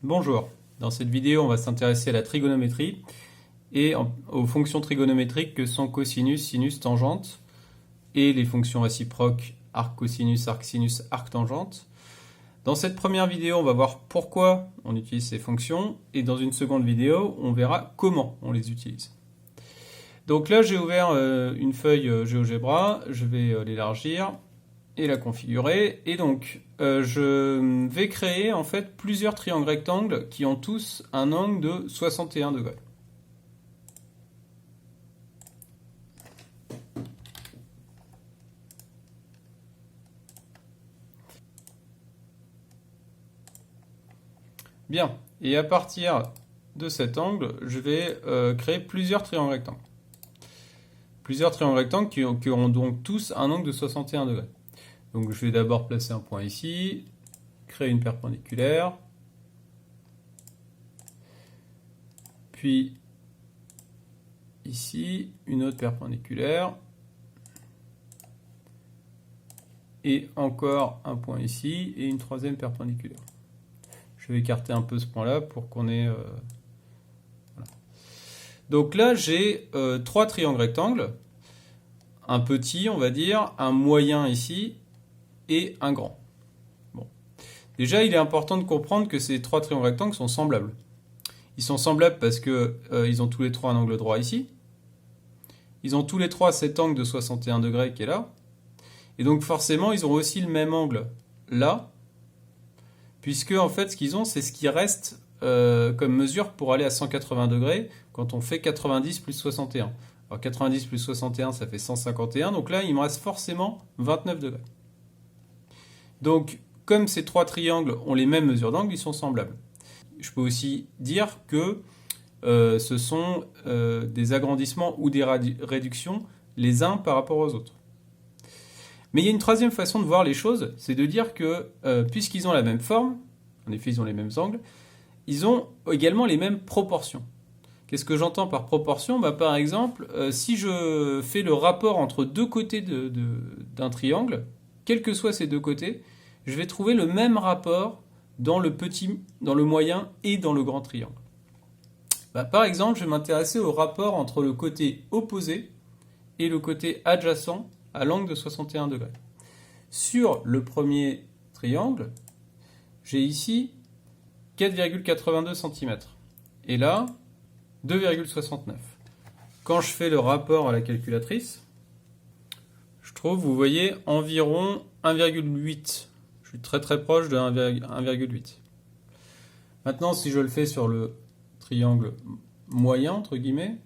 Bonjour, dans cette vidéo on va s'intéresser à la trigonométrie et aux fonctions trigonométriques que sont cosinus, sinus, tangente et les fonctions réciproques arc cosinus, arc sinus, arc tangente. Dans cette première vidéo on va voir pourquoi on utilise ces fonctions et dans une seconde vidéo on verra comment on les utilise. Donc là j'ai ouvert une feuille GeoGebra, je vais l'élargir et la configurer. Et donc, je vais créer en fait plusieurs triangles rectangles qui ont tous un angle de 61 degrés. Bien, et à partir de cet angle, je vais créer plusieurs triangles rectangles. Plusieurs triangles rectangles qui auront donc tous un angle de 61 degrés. Donc je vais d'abord placer un point ici, créer une perpendiculaire, puis ici une autre perpendiculaire, et encore un point ici et une troisième perpendiculaire. Je vais écarter un peu ce point-là pour qu'on ait... voilà. Donc là j'ai trois triangles rectangles, un petit on va dire, un moyen ici, et un grand. Bon. Déjà, il est important de comprendre que ces trois triangles rectangles sont semblables. Ils sont semblables parce que ils ont tous les trois un angle droit ici. Ils ont tous les trois cet angle de 61 degrés qui est là. Et donc forcément, ils ont aussi le même angle là, puisque en fait, ce qu'ils ont, c'est ce qui reste comme mesure pour aller à 180 degrés quand on fait 90 plus 61. Alors 90 plus 61, ça fait 151. Donc là, il me reste forcément 29 degrés. Donc, comme ces trois triangles ont les mêmes mesures d'angle, ils sont semblables. Je peux aussi dire que ce sont des agrandissements ou des réductions les uns par rapport aux autres. Mais il y a une troisième façon de voir les choses, c'est de dire que puisqu'ils ont la même forme, en effet ils ont les mêmes angles, ils ont également les mêmes proportions. Qu'est-ce que j'entends par proportion ? Par exemple, si je fais le rapport entre deux côtés d'un triangle, quels que soient ces deux côtés, je vais trouver le même rapport dans le petit, dans le moyen et dans le grand triangle. Par exemple, je vais m'intéresser au rapport entre le côté opposé et le côté adjacent à l'angle de 61 degrés. Sur le premier triangle, j'ai ici 4,82 cm et là 2,69. Quand je fais le rapport à la calculatrice, je trouve, vous voyez, environ 1,8. Je suis très très proche de 1,8. Maintenant, si je le fais sur le triangle moyen, entre guillemets,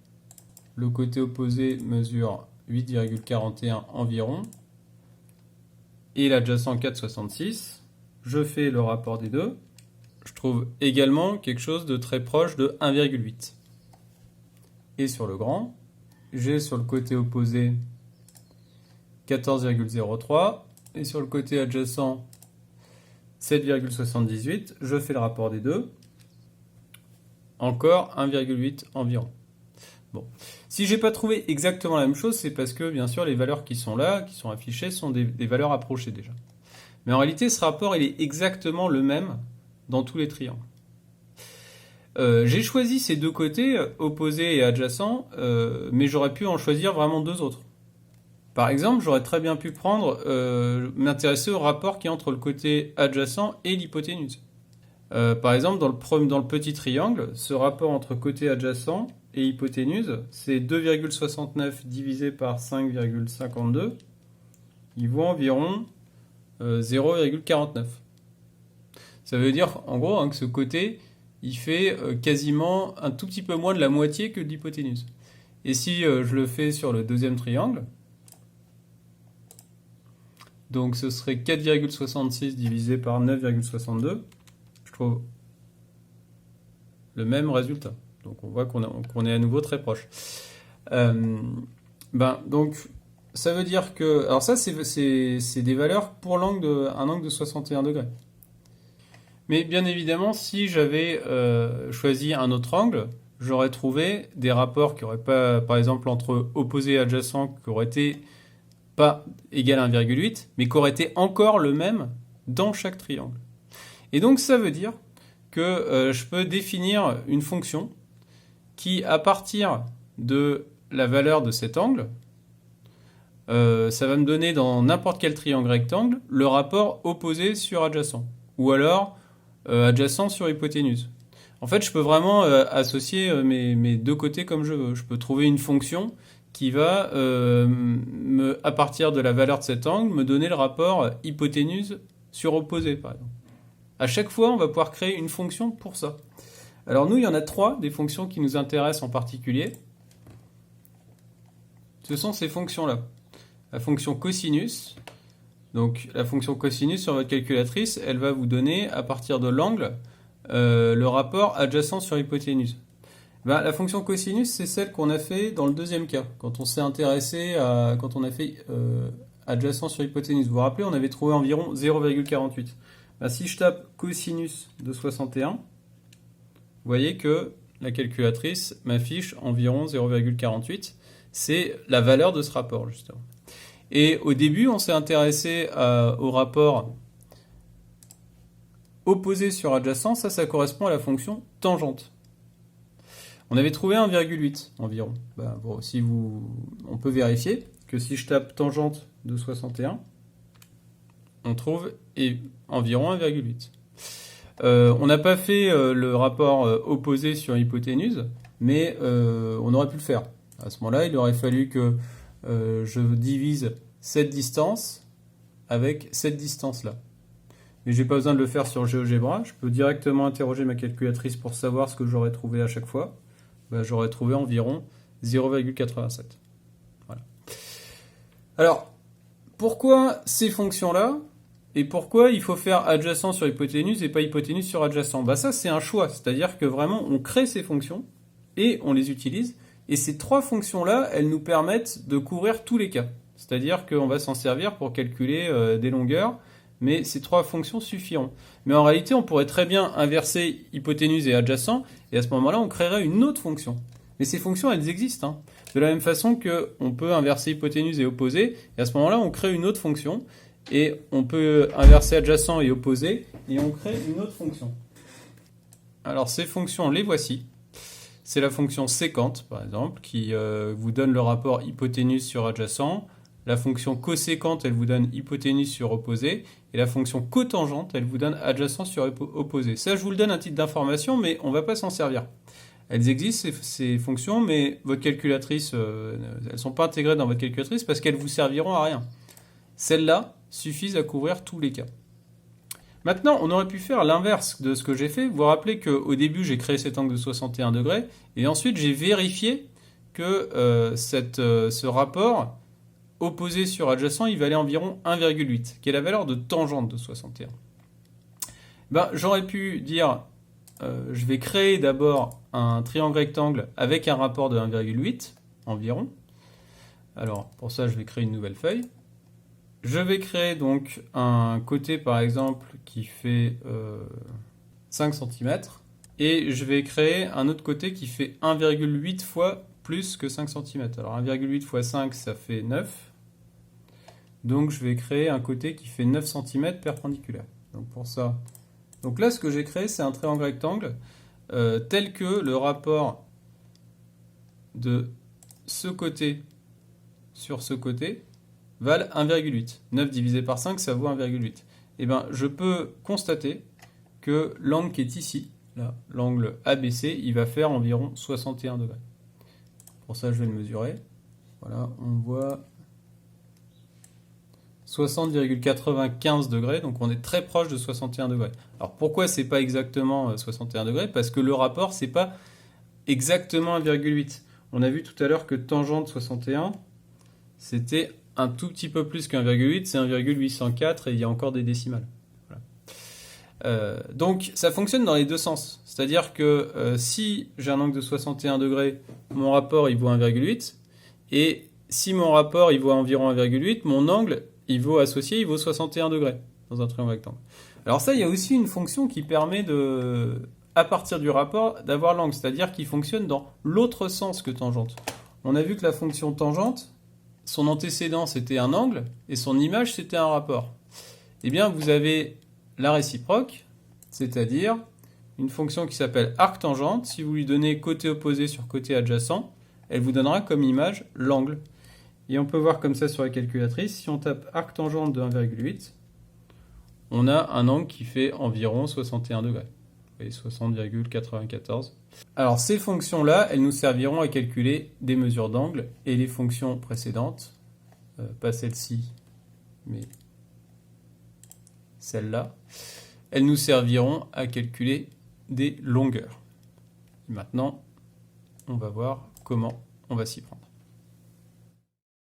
le côté opposé mesure 8,41 environ, et l'adjacent 4,66, je fais le rapport des deux, je trouve également quelque chose de très proche de 1,8. Et sur le grand, j'ai sur le côté opposé 14,03, et sur le côté adjacent 7,78, je fais le rapport des deux, encore 1,8 environ. Bon. Si j'ai pas trouvé exactement la même chose, c'est parce que bien sûr les valeurs qui sont là, qui sont affichées, sont des valeurs approchées déjà. Mais en réalité ce rapport il est exactement le même dans tous les triangles. J'ai choisi ces deux côtés, opposés et adjacents, mais j'aurais pu en choisir vraiment deux autres. Par exemple, j'aurais très bien pu m'intéresser au rapport qui est entre le côté adjacent et l'hypoténuse. Par exemple, dans le petit triangle, ce rapport entre côté adjacent et hypoténuse, c'est 2,69 divisé par 5,52, il vaut environ 0,49. Ça veut dire, en gros, que ce côté, il fait quasiment un tout petit peu moins de la moitié que l'hypoténuse. Et si je le fais sur le deuxième triangle, donc ce serait 4,66 divisé par 9,62. Je trouve le même résultat. Donc on voit qu'on est à nouveau très proche. Donc ça veut dire que... Alors ça c'est des valeurs pour un angle de 61 degrés. Mais bien évidemment, si j'avais choisi un autre angle, j'aurais trouvé des rapports qui n'auraient pas, par exemple, entre opposé et adjacent, qui auraient été pas égal à 1,8, mais qui aurait été encore le même dans chaque triangle. Et donc ça veut dire que je peux définir une fonction qui, à partir de la valeur de cet angle, ça va me donner dans n'importe quel triangle rectangle le rapport opposé sur adjacent, ou alors adjacent sur hypoténuse. En fait, je peux vraiment associer mes deux côtés comme je veux. Je peux trouver une fonction qui va, à partir de la valeur de cet angle, me donner le rapport hypoténuse sur opposé, par exemple. À chaque fois, on va pouvoir créer une fonction pour ça. Alors nous, il y en a 3, des fonctions qui nous intéressent en particulier. Ce sont ces fonctions-là. La fonction cosinus. Donc la fonction cosinus sur votre calculatrice, elle va vous donner, à partir de l'angle, le rapport adjacent sur hypoténuse. Ben, la fonction cosinus, c'est celle qu'on a fait dans le deuxième cas, quand on s'est intéressé à, quand on a fait adjacent sur hypoténuse. Vous vous rappelez, on avait trouvé environ 0,48. Ben, si je tape cosinus de 61, vous voyez que la calculatrice m'affiche environ 0,48. C'est la valeur de ce rapport, justement. Et au début, on s'est intéressé au rapport opposé sur adjacent. Ça correspond à la fonction tangente. On avait trouvé 1,8 environ. Ben, bon, on peut vérifier que si je tape tangente de 61, on trouve environ 1,8. On n'a pas fait le rapport opposé sur hypoténuse, mais on aurait pu le faire. À ce moment-là, il aurait fallu que je divise cette distance avec cette distance-là. Mais je n'ai pas besoin de le faire sur GeoGebra. Je peux directement interroger ma calculatrice pour savoir ce que j'aurais trouvé à chaque fois. Ben, j'aurais trouvé environ 0,87. Voilà. Alors, pourquoi ces fonctions-là et pourquoi il faut faire adjacent sur hypoténuse et pas hypoténuse sur adjacent? Ben, ça, c'est un choix. C'est-à-dire que vraiment, on crée ces fonctions et on les utilise. Et ces 3 fonctions-là, elles nous permettent de couvrir tous les cas. C'est-à-dire qu'on va s'en servir pour calculer des longueurs, mais ces 3 fonctions suffiront. Mais en réalité, on pourrait très bien inverser hypoténuse et adjacent, et à ce moment-là, on créerait une autre fonction. Mais ces fonctions, elles existent. Hein. De la même façon qu'on peut inverser hypoténuse et opposé, et à ce moment-là, on crée une autre fonction, et on peut inverser adjacent et opposé, et on crée une autre fonction. Alors ces fonctions, les voici. C'est la fonction séquente, par exemple, qui vous donne le rapport hypoténuse sur adjacent. La fonction coséquente, elle vous donne hypoténuse sur opposé. Et la fonction cotangente, elle vous donne adjacent sur opposé. Ça, je vous le donne à titre d'information, mais on ne va pas s'en servir. Elles existent, ces fonctions, mais votre calculatrice, elles ne sont pas intégrées dans votre calculatrice parce qu'elles vous serviront à rien. Celles-là suffisent à couvrir tous les cas. Maintenant, on aurait pu faire l'inverse de ce que j'ai fait. Vous vous rappelez qu'au début, j'ai créé cet angle de 61 degrés, et ensuite, j'ai vérifié que ce rapport opposé sur adjacent, il valait environ 1,8, qui est la valeur de tangente de 61. Ben, j'aurais pu dire, je vais créer d'abord un triangle rectangle avec un rapport de 1,8 environ. Alors, pour ça, je vais créer une nouvelle feuille. Je vais créer donc un côté, par exemple, qui fait 5 cm. Et je vais créer un autre côté qui fait 1,8 fois plus que 5 cm. Alors 1,8 fois 5, ça fait 9. Donc je vais créer un côté qui fait 9 cm perpendiculaire. Donc pour ça, donc là, ce que j'ai créé, c'est un triangle rectangle tel que le rapport de ce côté sur ce côté valent 1,8. 9 divisé par 5, ça vaut 1,8. Et bien, je peux constater que l'angle qui est ici, là, l'angle ABC, il va faire environ 61 degrés. Pour ça, je vais le mesurer. Voilà, on voit 60,95 degrés, donc on est très proche de 61 degrés. Alors pourquoi c'est pas exactement 61 degrés? Parce que le rapport, c'est pas exactement 1,8. On a vu tout à l'heure que tangente 61, c'était un tout petit peu plus qu'1,8, c'est 1,804 et il y a encore des décimales. Voilà. Donc ça fonctionne dans les deux sens. C'est-à-dire que si j'ai un angle de 61 degrés, mon rapport il vaut 1,8, et si mon rapport il vaut environ 1,8, mon angle il vaut associé, il vaut 61 degrés dans un triangle rectangle. Alors ça, il y a aussi une fonction qui permet de, à partir du rapport, d'avoir l'angle, c'est-à-dire qu'il fonctionne dans l'autre sens que tangente. On a vu que la fonction tangente, son antécédent c'était un angle et son image c'était un rapport. Eh bien, vous avez la réciproque, c'est-à-dire une fonction qui s'appelle arctangente. Si vous lui donnez côté opposé sur côté adjacent, elle vous donnera comme image l'angle. Et on peut voir comme ça sur la calculatrice, si on tape arctangente de 1,8, on a un angle qui fait environ 61 degrés. Vous voyez, 60,94. Alors ces fonctions-là, elles nous serviront à calculer des mesures d'angle, et les fonctions précédentes, pas celle-ci, mais celle-là, elles nous serviront à calculer des longueurs. Et maintenant, on va voir comment on va s'y prendre.